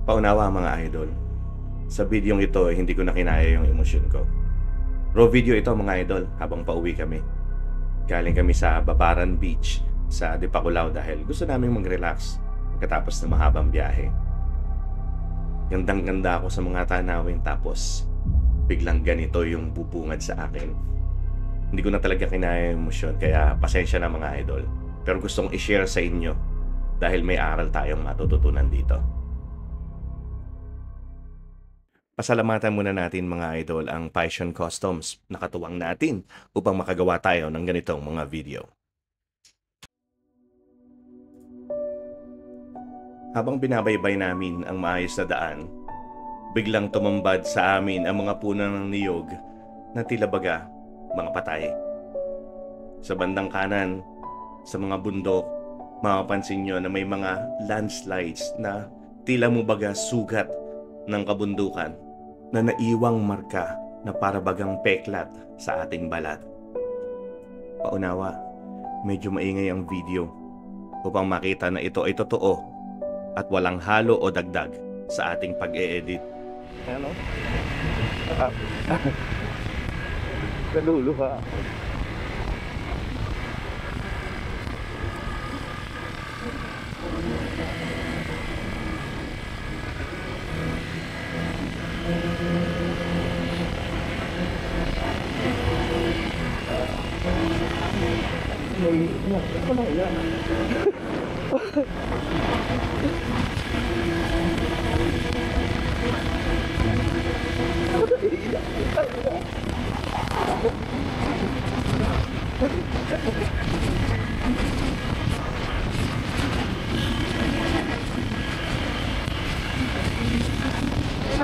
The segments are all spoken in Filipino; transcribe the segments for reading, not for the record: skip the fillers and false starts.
Paunawa mga idol, sa videong ito hindi ko na kinaya yung emosyon ko. Raw video ito mga idol habang pauwi kami. Galing kami sa Babaran Beach sa Dipakulaw dahil gusto naming mag-relax pagkatapos ng mahabang biyahe. Gandang-ganda ako sa mga tanawin tapos biglang ganito yung bubungad sa akin. Hindi ko na talaga kinaya yung emosyon kaya pasensya na mga idol. Pero gustong i-share sa inyo dahil may aral tayong matututunan dito. Pasalamatan muna natin mga idol ang Passion Customs na katuwang natin upang makagawa tayo ng ganitong mga video. Habang binabaybay namin ang maayos na daan, biglang tumambad sa amin ang mga puno ng niyog na tila baga mga patay. Sa bandang kanan, sa mga bundok, mapapansin nyo na may mga landslides na tila mo baga sugat ng kabundukan na naiwang marka na para bagang peklat sa ating balat. Paunawa, medyo maingay ang video upang makita na ito ay totoo at walang halo o dagdag sa ating pag-e-edit. Ano? Naluluha.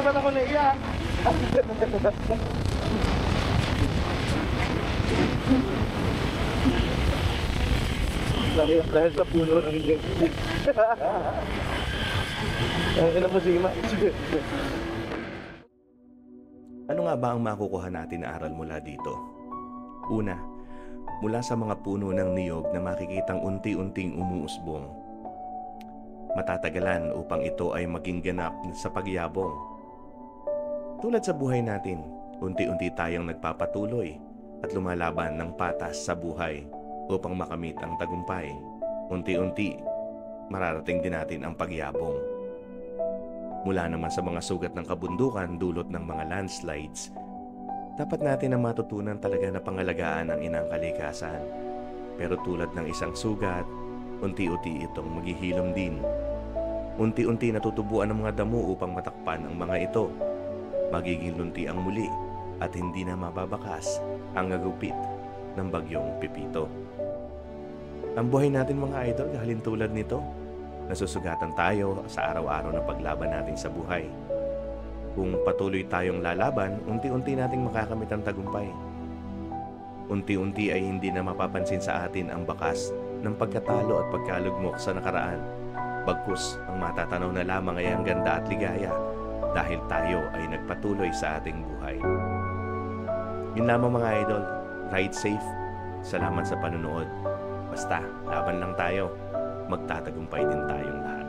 Ba't ako naiyak? Dahil sa puno ng ganyan. Ang ina mo si Ima. Ano nga ba ang makukuha natin na aral mula dito? Una, mula sa mga puno ng niyog na makikitang unti-unting umuusbong. Matatagalan upang ito ay maging ganap sa pagyabong. Tulad sa buhay natin, unti-unti tayong nagpapatuloy at lumalaban ng patas sa buhay upang makamit ang tagumpay. Unti-unti, mararating din natin ang pagyabong. Mula naman sa mga sugat ng kabundukan dulot ng mga landslides, dapat natin na matutunan talaga na pangalagaan ang inang kalikasan. Pero tulad ng isang sugat, unti-unti itong maghihilom din. Unti-unti natutubuan ang mga damo upang matakpan ang mga ito. Magiging lunti ang muli at hindi na mababakas ang gagupit ng bagyong Pipito. Ang buhay natin mga idol, halintulad nito, nasusugatan tayo sa araw-araw na paglaban natin sa buhay. Kung patuloy tayong lalaban, unti-unti nating makakamit ang tagumpay. Unti-unti ay hindi na mapapansin sa atin ang bakas ng pagkatalo at pagkalugmok sa nakaraan. Bagkus, ang matatanaw na lamang ay ang ganda at ligaya dahil tayo ay nagpatuloy sa ating buhay. Yun lamang mga idol, ride safe. Salamat sa panonood. Basta, laban lang tayo. Magtatagumpay din tayong lahat.